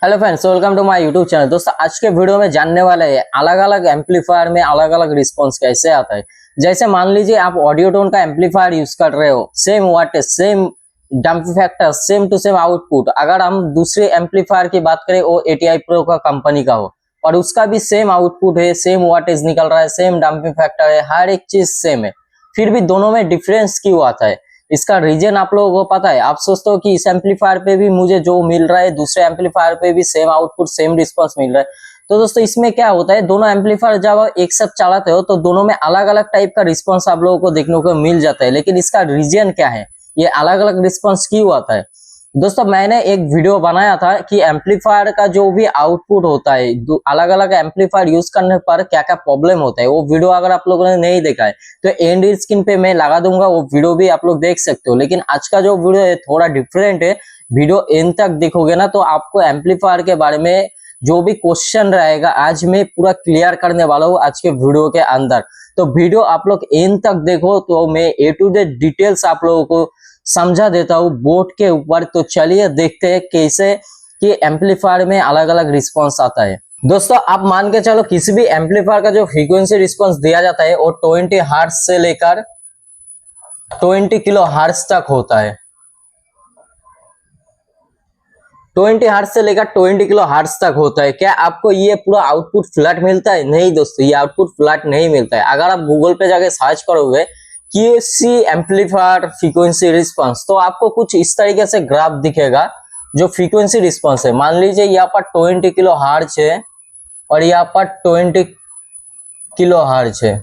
Hello friends, welcome to my YouTube channel. दोस्तों आज के वीडियो में जानने वाले हैं अलग अलग एम्पलीफायर में अलग अलग रिस्पांस कैसे आता है। जैसे मान लीजिए आप ऑडियो टोन का एम्पलीफायर यूज कर रहे हो, same wattage, same damp factor, same to same output. अगर हम दूसरे एम्पलीफायर की बात करें, वो ATI Pro का कंपनी का हो और उसका भी सेम आउटपुट है, सेम वाटेज निकल रहा है, सेम डंपिंग फैक्टर है, हर एक चीज सेम है, फिर भी दोनों में डिफरेंस क्यों आता है? इसका रीजन आप लोगों को पता है? आप सोचते हो कि इस एम्पलीफायर पे भी मुझे जो मिल रहा है दूसरे एम्पलीफायर पे भी सेम आउटपुट, सेम रिस्पांस मिल रहा है। तो दोस्तों इसमें क्या होता है, दोनों एम्पलीफायर जब आप एक साथ चलाते हो तो दोनों में अलग अलग टाइप का रिस्पांस आप लोगों को देखने को मिल जाता है। लेकिन इसका रीजन क्या है, ये अलग अलग रिस्पांस क्यों आता है? दोस्तों मैंने एक वीडियो बनाया था कि एम्पलीफायर का जो भी आउटपुट होता है, अलग अलग एम्पलीफायर यूज करने पर क्या क्या प्रॉब्लम होता है। वो वीडियो अगर आप लोगों ने नहीं देखा है तो एंड स्क्रीन पे मैं लगा दूंगा, वो वीडियो भी आप लोग देख सकते हो। लेकिन आज का जो वीडियो है थोड़ा डिफरेंट है। वीडियो एंड तक देखोगे ना तो आपको एम्पलीफायर के बारे में जो भी क्वेश्चन रहेगा आज मैं पूरा क्लियर करने वाला हूँ आज के वीडियो के अंदर। तो वीडियो आप लोग एंड तक देखो तो मैं A to Z डिटेल्स आप लोगों को समझा देता हूँ बोर्ड के ऊपर। तो चलिए देखते हैं कैसे कि एम्पलीफायर में अलग अलग रिस्पांस आता है। दोस्तों आप मान के चलो किसी भी एम्पलीफायर का जो फ्रीक्वेंसी रिस्पांस दिया जाता है वो 20 हर्ट्ज से लेकर 20 किलो हर्ट्ज तक होता है। 20 हर्ट्ज से लेकर 20 किलो हर्ट्ज तक होता है। क्या आपको ये पूरा आउटपुट फ्लैट मिलता है? नहीं दोस्तों, ये आउटपुट फ्लैट नहीं मिलता है। अगर आप गूगल पे जाके सर्च करोगे QC एम्पलीफायर फ्रीक्वेंसी रिस्पांस तो आपको कुछ इस तरीके से ग्राफ दिखेगा जो फ्रीक्वेंसी रिस्पांस है। मान लीजिए यहाँ पर 20 किलो हर्ट्ज है और यहाँ पर 20 किलो हर्ट्ज है।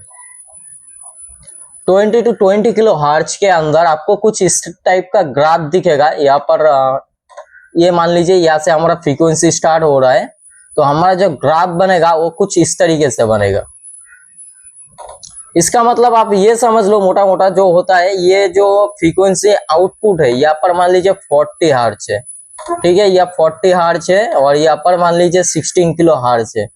20 to 20 किलो हर्ट्ज के अंदर आपको कुछ इस टाइप का ग्राफ दिखेगा। यहाँ पर ये मान लीजिए यहाँ से हमारा फ्रीक्वेंसी स्टार्ट हो रहा है, तो हमारा जो ग्राफ बनेगा वो कुछ इस तरीके से बनेगा। इसका मतलब आप ये समझ लो मोटा मोटा जो होता है, ये जो फ्रीक्वेंसी आउटपुट है यहाँ पर मान लीजिए 40 हर्ट्ज है, ठीक है, यह 40 हर्ट्ज है और यहाँ पर मान लीजिए 16 किलो हर्ट्ज है,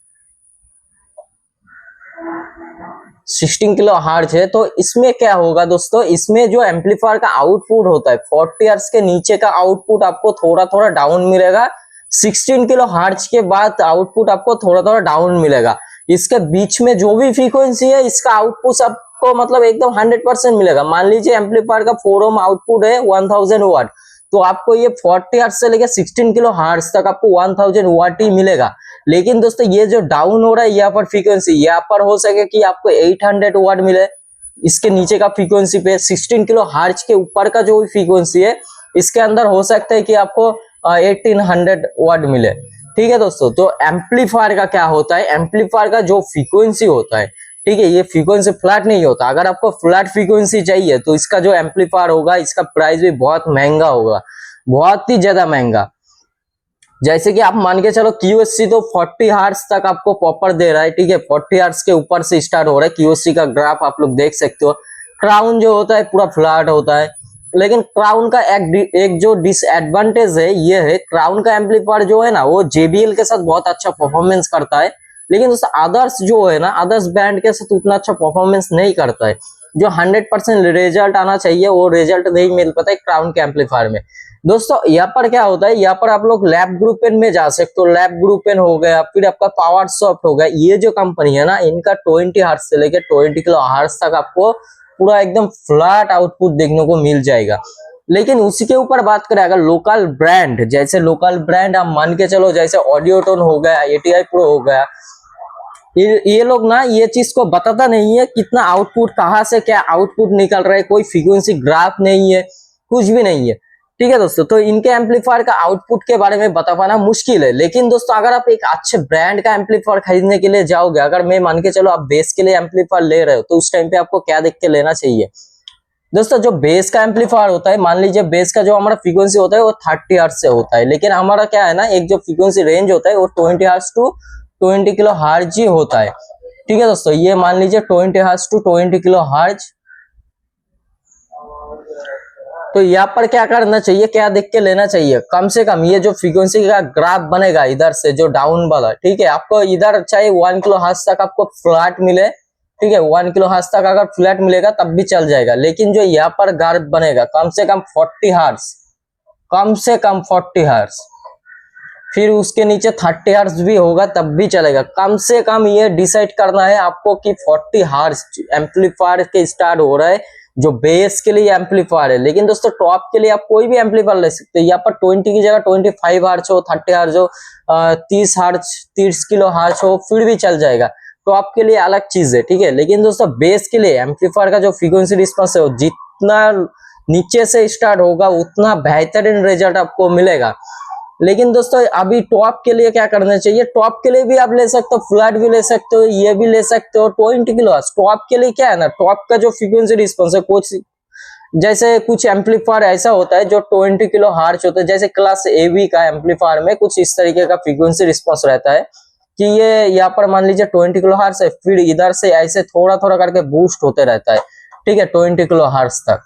16 किलो हर्ट्ज है। तो इसमें क्या होगा दोस्तों, इसमें जो एम्पलीफायर का आउटपुट होता है 40 हर्ट्ज के नीचे का आउटपुट आपको थोड़ा थोड़ा डाउन मिलेगा। 16 किलो हर्ट्ज के बाद आउटपुट आपको थोड़ा थोड़ा डाउन मिलेगा। इसके बीच में जो भी फ्रीक्वेंसी है इसका आउटपुट आपको मतलब एकदम 100% मिलेगा। मान लीजिए एम्पलीफायर का 4 ओम आउटपुट है 1000 वाट, तो आपको ये 40 हर्ट्ज से लेकर 16 किलो हर्ट्ज तक आपको 1000 वाट ही मिलेगा। लेकिन दोस्तों ये जो डाउन हो रहा है यहाँ पर फ्रीक्वेंसी, यहाँ पर हो सके कि आपको 800 वाट मिले। इसके नीचे का फ्रीक्वेंसी पे 16 किलो हर्ट्ज के ऊपर का जो भी फ्रीक्वेंसी है इसके अंदर हो सकता है कि आपको 1800 वाट मिले। ठीक है दोस्तों, तो एम्पलीफायर का क्या होता है, एम्पलीफायर का जो फ्रीक्वेंसी होता है, ठीक है, ये फ्रीक्वेंसी फ्लैट नहीं होता। अगर आपको फ्लैट फ्रीक्वेंसी चाहिए तो इसका जो एम्पलीफायर होगा इसका प्राइस भी बहुत महंगा होगा, बहुत ही ज्यादा महंगा। जैसे कि आप मान के चलो QSC तो 40 हर्ट्ज तक आपको प्रॉपर दे रहा है, ठीक है, 40 हर्ट्ज के ऊपर से स्टार्ट हो रहा है। QSC का ग्राफ आप लोग देख सकते हो। क्राउन जो होता है पूरा फ्लैट होता है। लेकिन क्राउन का एक जो डिसएडवांटेज है ये है, क्राउन का एम्पलीफायर जो है ना वो JBL के साथ बहुत अच्छा परफॉर्मेंस करता है, लेकिन दोस्तों अदर्स जो है ना, अदर्स ब्रांड के साथ उतना अच्छा परफॉर्मेंस नहीं करता है। जो 100% रिजल्ट आना चाहिए वो रिजल्ट नहीं मिल पाता है क्राउन के एम्पलीफायर में। दोस्तों यहाँ पर क्या होता है, यहाँ पर आप लोग लैब ग्रुप एन में जा सकते हो। लैब ग्रुप एन हो गया, फिर आपका पावर सॉफ्ट हो गया। ये जो कंपनी है ना, इनका 20 हर्ट्ज से लेकर 20 किलो हर्ट्ज तक आपको पूरा एकदम फ्लैट आउटपुट देखने को मिल जाएगा। लेकिन उसी के ऊपर बात करें अगर लोकल ब्रांड, जैसे लोकल ब्रांड आप मान के चलो जैसे ऑडियो टोन हो गया, ATI Pro हो गया, ये लोग ना ये चीज को बताता नहीं है कितना आउटपुट, कहाँ से क्या आउटपुट निकल रहा है, कोई फ्रीक्वेंसी ग्राफ नहीं है, कुछ भी नहीं है। ठीक है दोस्तों, तो इनके एम्पलीफायर का आउटपुट के बारे में बता पाना मुश्किल है। लेकिन दोस्तों अगर आप एक अच्छे ब्रांड का एम्पलीफायर खरीदने के लिए जाओगे, अगर मैं मान के चलो आप बेस के लिए एम्पलीफायर ले रहे हो, तो उस टाइम पे आपको क्या देख के लेना चाहिए दोस्तों? जो बेस का एम्पलीफायर होता है, मान लीजिए बेस का जो हमारा फ्रीक्वेंसी होता है वो 30 हर्ट्ज से होता है, लेकिन हमारा क्या है ना, एक जो फ्रीक्वेंसी रेंज होता है वो 20 हर्ट्ज टू 20 किलो हर्ट्ज ही होता है। ठीक है दोस्तों, ये मान लीजिए 20 हर्ट्ज टू 20 किलो हर्ट्ज। तो यहाँ पर क्या करना चाहिए, क्या देख के लेना चाहिए, कम से कम ये जो फ्रीक्वेंसी का ग्राफ बनेगा इधर से जो डाउन वाला, ठीक है, आपको इधर चाहे 1 किलो हर्ट्ज तक आपको फ्लैट मिले, ठीक है, 1 किलो हर्ट्ज तक अगर फ्लैट मिलेगा तब भी चल जाएगा। लेकिन जो यहाँ पर ग्राफ बनेगा कम से कम 40 हर्ट्ज, कम से कम 40 हर्ट्ज, फिर उसके नीचे 30 हर्ट्ज भी होगा तब भी चलेगा। कम से कम ये डिसाइड करना है आपको कि 40 हर्ट्ज एम्पलीफायर के स्टार्ट हो रहा है जो बेस के लिए एम्पलीफायर है। लेकिन दोस्तों टॉप के लिए आप कोई भी एम्पलीफायर ले सकते हैं। यहाँ पर 20 की जगह 25 हर्ट्ज हो, 30 हर्ट्ज हो, 30 हर्ट्ज, 30 किलो हर्ट्ज हो, फिर भी चल जाएगा। टॉप के लिए अलग चीज है, ठीक है। लेकिन दोस्तों बेस के लिए एम्पलीफायर का जो फ्रीक्वेंसी रिस्पॉन्स है वो जितना नीचे से स्टार्ट होगा उतना बेहतरीन रिजल्ट आपको मिलेगा। लेकिन दोस्तों अभी टॉप के लिए क्या करना चाहिए, टॉप के लिए भी आप ले सकते हो, फ्लैट भी ले सकते हो, ये भी ले सकते हो 20 किलो हर्ट्ज। टॉप के लिए क्या है ना, टॉप का जो फ्रीक्वेंसी रिस्पॉन्स है कुछ जैसे कुछ एम्पलीफायर ऐसा होता है जो 20 किलो हर्ट्ज होता है, जैसे क्लास एबी का एम्पलीफायर में कुछ इस तरीके का फ्रीक्वेंसी रिस्पॉन्स रहता है कि ये यहाँ पर मान लीजिए 20 किलो हर्ट्ज है, फिर इधर से ऐसे थोड़ा थोड़ा करके बूस्ट होते रहता है, ठीक है, 20 किलो हर्ट्ज तक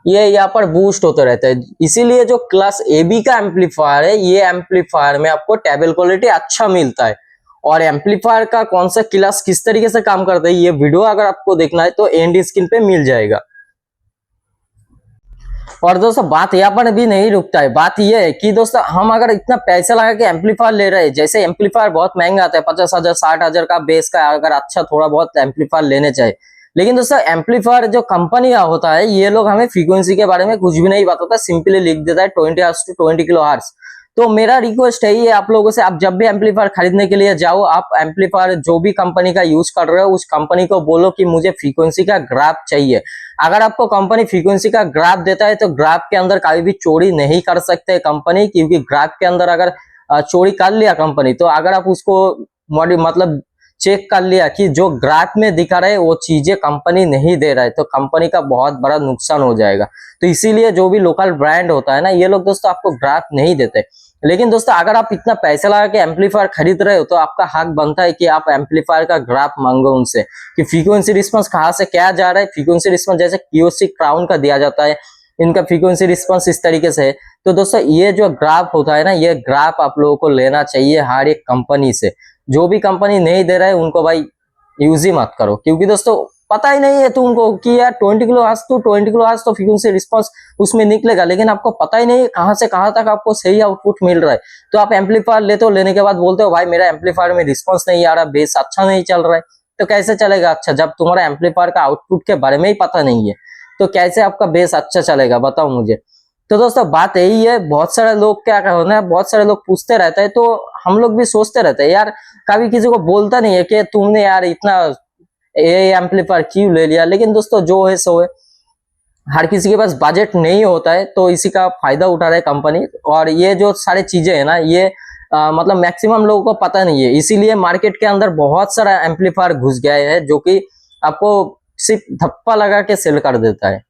ये यहाँ पर बूस्ट होते रहता है। इसीलिए जो क्लास एबी का एम्पलीफायर है, ये एम्पलीफायर में आपको टेबल क्वालिटी अच्छा मिलता है। और एम्पलीफायर का कौन सा क्लास किस तरीके से काम करता है ये वीडियो अगर आपको देखना है तो एंड स्क्रीन पे मिल जाएगा। और दोस्तों बात यहाँ पर भी नहीं रुकता है, बात ये है कि दोस्तों हम अगर इतना पैसा लगा के एम्पलीफायर ले रहे हैं, जैसे एम्पलीफायर बहुत महंगा आता है, 50,000 60,000 का बेस का, अगर अच्छा थोड़ा बहुत एम्पलीफायर लेने चाहिए। लेकिन दोस्तों एम्पलीफायर जो कंपनी का होता है ये लोग हमें फ्रीक्वेंसी के बारे में कुछ भी नहीं बताता, सिंपली लिख देता है 20 हर्ट्ज टू 20 किलो हर्ट्ज। तो मेरा रिक्वेस्ट है ये आप लोगों से, आप जब भी एम्पलीफायर खरीदने के लिए जाओ, आप एम्पलीफायर जो भी कंपनी का यूज कर रहे हो उस कंपनी को बोलो कि मुझे फ्रीक्वेंसी का ग्राफ चाहिए। अगर आपको कंपनी फ्रीक्वेंसी का ग्राफ देता है तो ग्राफ के अंदर कभी भी चोरी नहीं कर सकते कंपनी, क्योंकि ग्राफ के अंदर अगर चोरी कर लिया कंपनी तो अगर आप उसको मतलब चेक कर लिया कि जो ग्राफ में दिखा रहा है वो चीजें कंपनी नहीं दे रहा है तो कंपनी का बहुत बड़ा नुकसान हो जाएगा। तो इसीलिए जो भी लोकल ब्रांड होता है ना ये लोग दोस्तों आपको ग्राफ नहीं देते। लेकिन दोस्तों अगर आप इतना पैसा लगा के एम्पलीफायर खरीद रहे हो तो आपका हक बनता है कि आप एम्पलीफायर का ग्राफ मांगो उनसे कि फ्रीक्वेंसी रिस्पॉन्स कहाँ से क्या जा रहा है। फ्रीक्वेंसी रिस्पॉन्स जैसे क्यूसी क्राउन का दिया जाता है, इनका फ्रीक्वेंसी रिस्पॉन्स इस तरीके से है। तो दोस्तों ये जो ग्राफ होता है ना ये ग्राफ आप लोगों को लेना चाहिए हर एक कंपनी से। जो भी कंपनी नहीं दे रहा है उनको भाई यूज ही मत करो, क्योंकि दोस्तों पता ही नहीं है तुमको कि यार 20 किलो हर्ट्ज तो 20 किलो हर्ट्ज तो फ्रीक्वेंसी रिस्पॉन्स उसमें निकलेगा, लेकिन आपको पता ही नहीं है कहां से कहां तक आपको सही आउटपुट मिल रहा है। तो आप एम्पलीफायर लेते हो, लेने के बाद बोलते हो भाई मेरा एम्पलीफायर में रिस्पॉन्स नहीं आ रहा, बेस अच्छा नहीं चल रहा है, तो कैसे चलेगा अच्छा जब तुम्हारा एम्पलीफायर का आउटपुट के बारे में ही पता नहीं है, तो कैसे आपका बेस अच्छा चलेगा बताओ मुझे। तो दोस्तों बात यही है, बहुत सारे लोग क्या होना है, बहुत सारे लोग पूछते रहते हैं, तो हम लोग भी सोचते रहते हैं यार, कभी किसी को बोलता नहीं है कि तुमने यार इतना ये एम्पलीफायर क्यों ले लिया। लेकिन दोस्तों जो है सो है, हर किसी के पास बजट नहीं होता है तो इसी का फायदा उठा रहा है कंपनी। और ये जो सारी चीजें है ना ये मतलब मैक्सिमम लोगों को पता नहीं है, इसीलिए मार्केट के अंदर बहुत सारा एम्पलीफायर घुस गया है जो कि आपको सिर्फ धप्पा लगा के सेल कर देता है।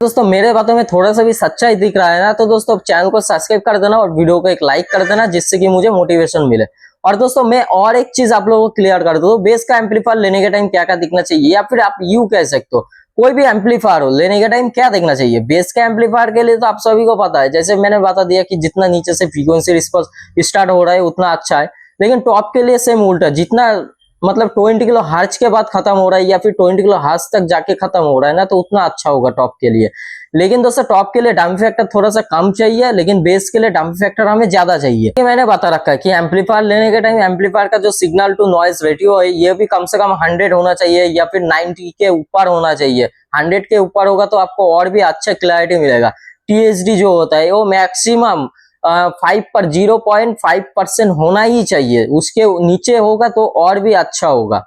दोस्तों मेरे बातों में थोड़ा सा भी सच्चाई दिख रहा है ना तो दोस्तों चैनल को सब्सक्राइब कर देना और वीडियो को एक लाइक कर देना जिससे कि मुझे मोटिवेशन मिले। और दोस्तों मैं और एक चीज आप लोगों को क्लियर कर दूं, बेस का एम्पलीफायर लेने के टाइम क्या क्या दिखना चाहिए, या फिर आप यूं कह सकते हो कोई भी एम्पलीफायर हो लेने के टाइम क्या देखना चाहिए। बेस का एम्पलीफायर के लिए तो आप सभी को पता है, जैसे मैंने बता दिया कि जितना नीचे से फ्रीक्वेंसी रिस्पॉन्स स्टार्ट हो रहा है उतना अच्छा है। लेकिन टॉप के लिए सेम उल्टा, जितना मतलब 20 किलो हर्ट्ज के बाद खत्म हो रहा है या फिर 20 किलो हर्ट्ज तक जाके खत्म हो रहा है ना तो उतना अच्छा होगा टॉप के लिए। लेकिन दोस्तों टॉप के लिए डंप फैक्टर थोड़ा सा कम चाहिए, लेकिन बेस के लिए डंप फैक्टर हमें ज्यादा चाहिए। ये मैंने बता रखा है कि एम्पलीफायर लेने के टाइम एम्पलीफायर का जो सिग्नल टू नॉइज रेशियो है ये भी कम से कम 100 होना चाहिए या फिर 90 के ऊपर होना चाहिए। 100 के ऊपर होगा तो आपको और भी अच्छा क्लैरिटी मिलेगा। टीएचडी जो होता है वो मैक्सिमम 0.5% होना ही चाहिए, उसके नीचे होगा तो और भी अच्छा होगा।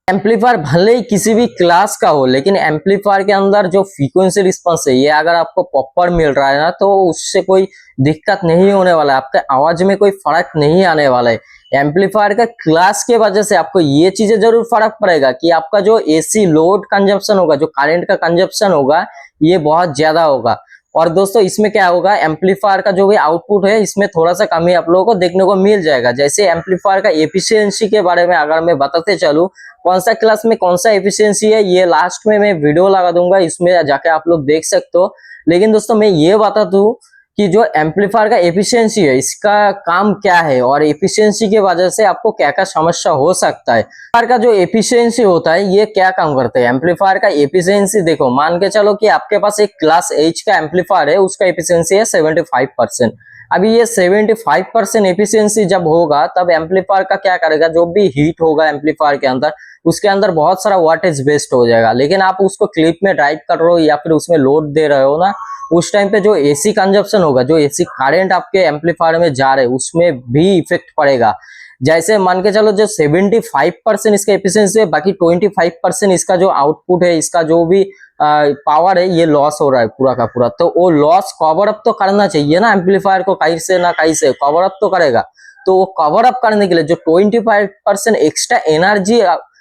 एम्पलीफायर भले ही किसी भी क्लास का हो, लेकिन एम्पलीफायर के अंदर जो फ्रीक्वेंसी रिस्पॉन्स है ये अगर आपको प्रॉपर मिल रहा है ना तो उससे कोई दिक्कत नहीं होने वाला है, आपके आवाज में कोई फर्क नहीं आने वाला है। एम्पलीफायर का क्लास के वजह से आपको ये चीजें जरूर फर्क पड़ेगा कि आपका जो एसी लोड कंजप्शन होगा, जो करंट का कंजप्शन होगा ये बहुत ज्यादा होगा। और दोस्तों इसमें क्या होगा, एम्पलीफायर का जो भी आउटपुट है इसमें थोड़ा सा कमी आप लोगों को देखने को मिल जाएगा। जैसे एम्पलीफायर का एफिशिएंसी के बारे में अगर मैं बताते चलूं, कौन सा क्लास में कौन सा एफिशिएंसी है ये लास्ट में मैं वीडियो लगा दूंगा, इसमें जाके आप लोग देख सकते हो। लेकिन दोस्तों मैं ये बता दूं कि जो एम्पलीफायर का एफिशिएंसी है इसका काम क्या है और एफिशिएंसी की वजह से आपको क्या क्या समस्या हो सकता है। एम्पलीफायर का जो एफिशिएंसी होता है ये क्या काम करते हैं। एम्पलीफायर का एफिशिएंसी देखो, मान के चलो कि आपके पास एक क्लास एच का एम्पलीफायर है, उसका एफिशिएंसी है 75%। अभी ये 75% एफिशिएंसी जब होगा तब एम्पलीफायर का क्या करेगा, जो भी हीट होगा एम्पलीफायर के अंदर उसके अंदर बहुत सारा वाटेज वेस्ट हो जाएगा। लेकिन आप उसको क्लिप में ड्राइव कर रहे हो या फिर उसमें लोड दे रहे हो ना, उस टाइम पे जो एसी कंजप्शन होगा, जो एसी करंट आपके एम्पलीफायर में जा रहे हैं उसमें भी इफेक्ट पड़ेगा। जैसे मान के चलो जो 75% इसका एफिशिएंसी है, बाकी 25% इसका जो आउटपुट है, इसका जो भी पावर है ये लॉस हो रहा है पूरा का पूरा। तो वो लॉस कवर अप तो करना चाहिए ना एम्पलीफायर को, कहीं से ना कहीं से कवर अप तो करेगा। तो वो कवर अप करने के लिए जो 25% एक्स्ट्रा एनर्जी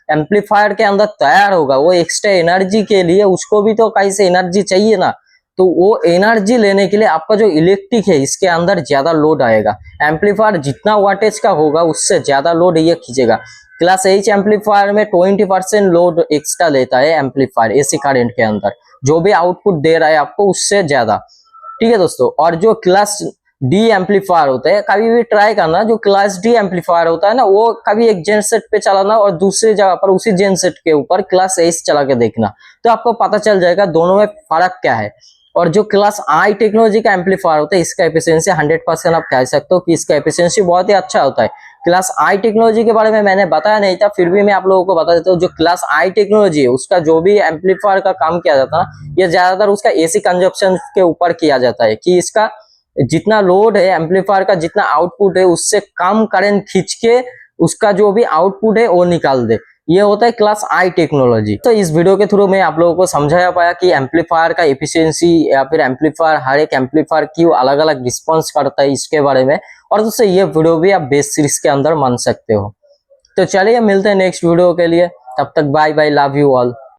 एम्पलीफायर के अंदर तैयार होगा, वो एक्स्ट्रा एनर्जी के लिए उसको भी तो कहीं से एनर्जी चाहिए ना। तो वो एनर्जी लेने के लिए आपका जो इलेक्ट्रिक है इसके अंदर ज्यादा लोड आएगा। एम्पलीफायर जितना वाटेज का होगा उससे ज्यादा लोड ये खींचेगा। क्लास एच एम्पलीफायर में 20% लोड एक्स्ट्रा लेता है एम्पलीफायर एसी करंट के अंदर, जो भी आउटपुट दे रहा है आपको उससे ज्यादा। ठीक है दोस्तों, और जो क्लास डी एम्पलीफायर होता है, कभी भी ट्राई करना, जो क्लास डी एम्पलीफायर होता है ना वो कभी एक जेनसेट पे चलाना और दूसरी जगह पर उसी जेनसेट के ऊपर क्लास एस चला के देखना, तो आपको पता चल जाएगा दोनों में फर्क क्या है। और जो क्लास आई टेक्नोलॉजी का एम्पलीफायर होता है इसका एफिशिएंसी 100% आप कह सकते हो कि इसका एफिशिएंसी बहुत ही अच्छा होता है। क्लास आई टेक्नोलॉजी के बारे में मैंने बताया नहीं था, फिर भी मैं आप लोगों को बता देता हूँ। जो क्लास आई टेक्नोलॉजी है उसका जो भी एम्पलीफायर का काम किया जाता है ये ज्यादातर उसका एसी कंजप्शन के ऊपर किया जाता है, कि इसका जितना लोड है एम्पलीफायर का, जितना आउटपुट है उससे कम करंट खींच के उसका जो भी आउटपुट है वो निकाल दे, ये होता है क्लास आई टेक्नोलॉजी। तो इस वीडियो के थ्रू मैं आप लोगों को समझाया पाया कि एम्पलीफायर का एफिशिएंसी या फिर एम्पलीफायर, हर एक एम्पलीफायर क्यों अलग अलग रिस्पॉन्स करता है इसके बारे में। और दोस्तों ये वीडियो भी आप बेस सीरीज के अंदर मान सकते हो। तो चलिए मिलते हैं नेक्स्ट वीडियो के लिए, तब तक bye bye, love you all.